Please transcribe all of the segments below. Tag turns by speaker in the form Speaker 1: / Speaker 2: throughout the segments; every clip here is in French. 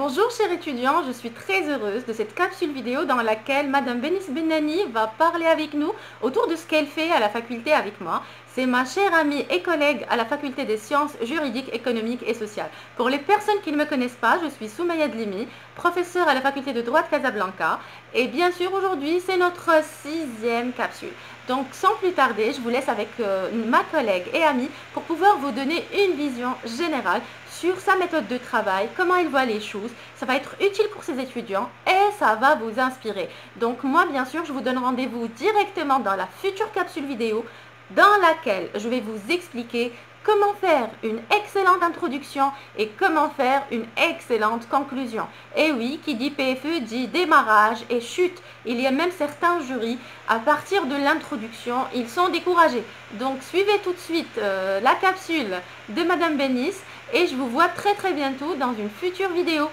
Speaker 1: Bonjour chers étudiants, je suis très heureuse de cette capsule vidéo dans laquelle Madame Benis Benani va parler avec nous autour de ce qu'elle fait à la faculté avec moi. C'est ma chère amie et collègue à la faculté des sciences juridiques, économiques et sociales. Pour les personnes qui ne me connaissent pas, je suis Soumaïa Dlimi, professeure à la faculté de droit de Casablanca. Et bien sûr, aujourd'hui, c'est notre 6e capsule. Donc, sans plus tarder, je vous laisse avec ma collègue et amie pour pouvoir vous donner une vision générale sur sa méthode de travail, comment il voit les choses. Ça va être utile pour ses étudiants et ça va vous inspirer. Donc moi, bien sûr, je vous donne rendez-vous directement dans la future capsule vidéo dans laquelle je vais vous expliquer comment faire une excellente introduction et comment faire une excellente conclusion. Et oui, qui dit PFE dit démarrage et chute. Il y a même certains jurys, à partir de l'introduction, ils sont découragés. Donc suivez tout de suite la capsule de Madame Benis et je vous vois très bientôt dans une future vidéo.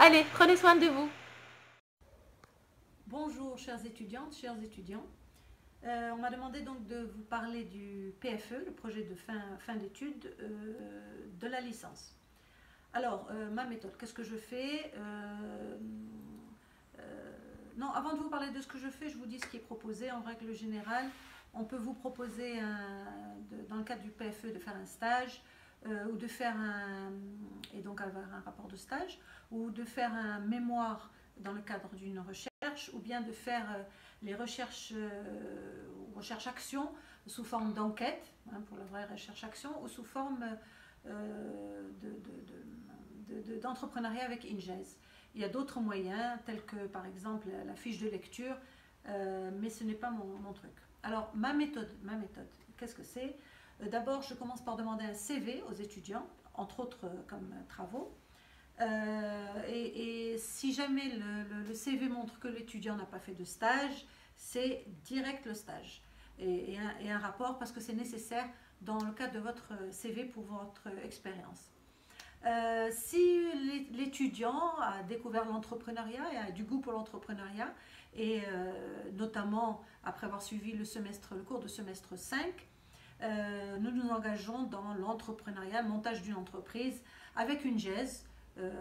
Speaker 1: Allez, prenez soin de vous.
Speaker 2: Bonjour chères étudiantes, chers étudiants. On m'a demandé donc de vous parler du PFE, le projet de fin d'études de la licence. Alors, ma méthode, qu'est-ce que je fais Non, avant de vous parler de ce que je fais, je vous dis ce qui est proposé. En règle générale, on peut vous proposer, dans le cadre du PFE, de faire un stage, ou de faire et donc avoir un rapport de stage, ou de faire un mémoire dans le cadre d'une recherche, ou bien de faire les recherches actions sous forme d'enquête, pour la vraie recherche-action, ou sous forme d'entrepreneuriat avec INJES. Il y a d'autres moyens, tels que par exemple la fiche de lecture, mais ce n'est pas mon truc. Alors, ma méthode, qu'est-ce que c'est? D'abord, je commence par demander un CV aux étudiants, entre autres comme travaux. Et si jamais le CV montre que l'étudiant n'a pas fait de stage, c'est direct le stage et un rapport, parce que c'est nécessaire dans le cadre de votre CV pour votre expérience. Si l'étudiant a découvert l'entrepreneuriat et a du goût pour l'entrepreneuriat, et notamment après avoir suivi le cours de semestre 5, nous nous engageons dans l'entrepreneuriat, le montage d'une entreprise avec une INJES,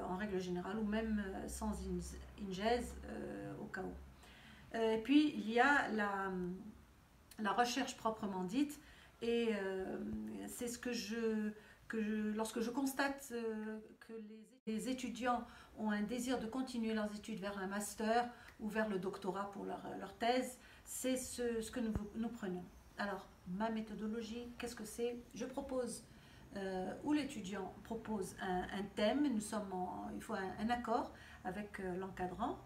Speaker 2: en règle générale, ou même sans INJES au cas où. Et puis il y a la recherche proprement dite, et c'est ce lorsque je constate que les étudiants ont un désir de continuer leurs études vers un master ou vers le doctorat pour leur thèse, c'est ce que nous prenons. Alors, ma méthodologie, qu'est-ce que c'est? Je propose, où l'étudiant propose un thème, il faut un accord avec l'encadrant.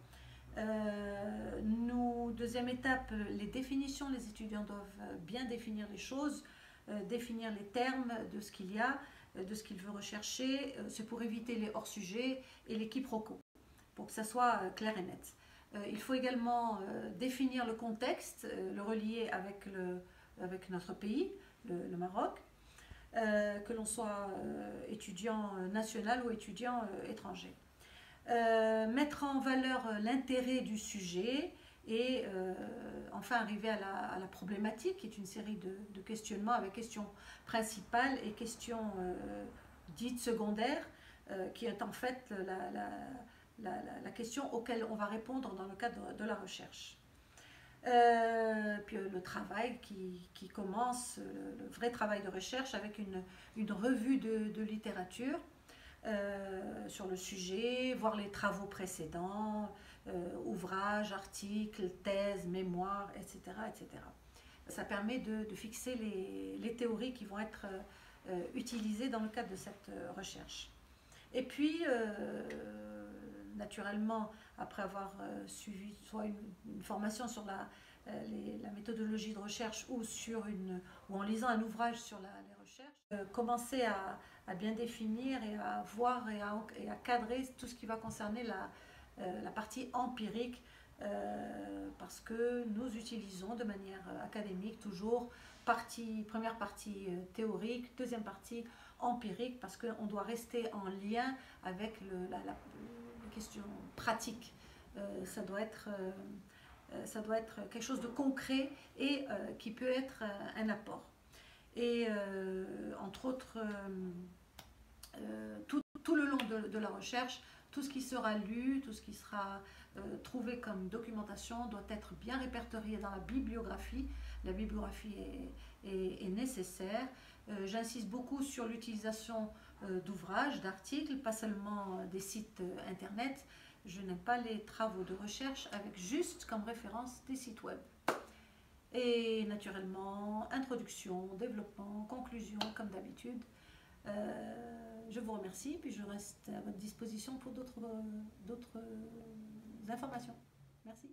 Speaker 2: Deuxième étape, les définitions. Les étudiants doivent bien définir les choses, définir les termes de ce qu'il y a, de ce qu'il veut rechercher. C'est pour éviter les hors-sujets et les quiproquos, pour que ça soit clair et net. Il faut également définir le contexte, le relier avec notre pays, le Maroc, que l'on soit étudiant national ou étudiant étranger. Mettre en valeur l'intérêt du sujet et enfin arriver à la problématique, qui est une série de questionnements avec questions principales et questions dites secondaires, qui est en fait la question auquel on va répondre dans le cadre de la recherche. Puis le travail qui commence, le vrai travail de recherche, avec une revue de littérature sur le sujet, voir les travaux précédents, ouvrages, articles, thèses, mémoires, etc., etc. Ça permet de fixer les théories qui vont être utilisées dans le cadre de cette recherche. Et puis, naturellement, après avoir suivi soit une formation sur la méthodologie de recherche, ou en lisant un ouvrage sur les recherches, commencer à bien définir et à voir et à cadrer tout ce qui va concerner la partie empirique, parce que nous utilisons de manière académique toujours première partie théorique, deuxième partie empirique, parce qu'on doit rester en lien avec la question pratique. Ça doit être quelque chose de concret et qui peut être un apport. Et entre autres, tout le long de la recherche, Tout ce qui sera lu, tout ce qui sera trouvé comme documentation doit être bien répertorié dans la bibliographie. La bibliographie est nécessaire. J'insiste beaucoup sur l'utilisation d'ouvrages, d'articles, pas seulement des sites internet. Je n'aime pas les travaux de recherche avec juste comme référence des sites web. Et naturellement, introduction, développement, conclusion, comme d'habitude. Je vous remercie, puis je reste à votre disposition pour d'autres informations. Merci.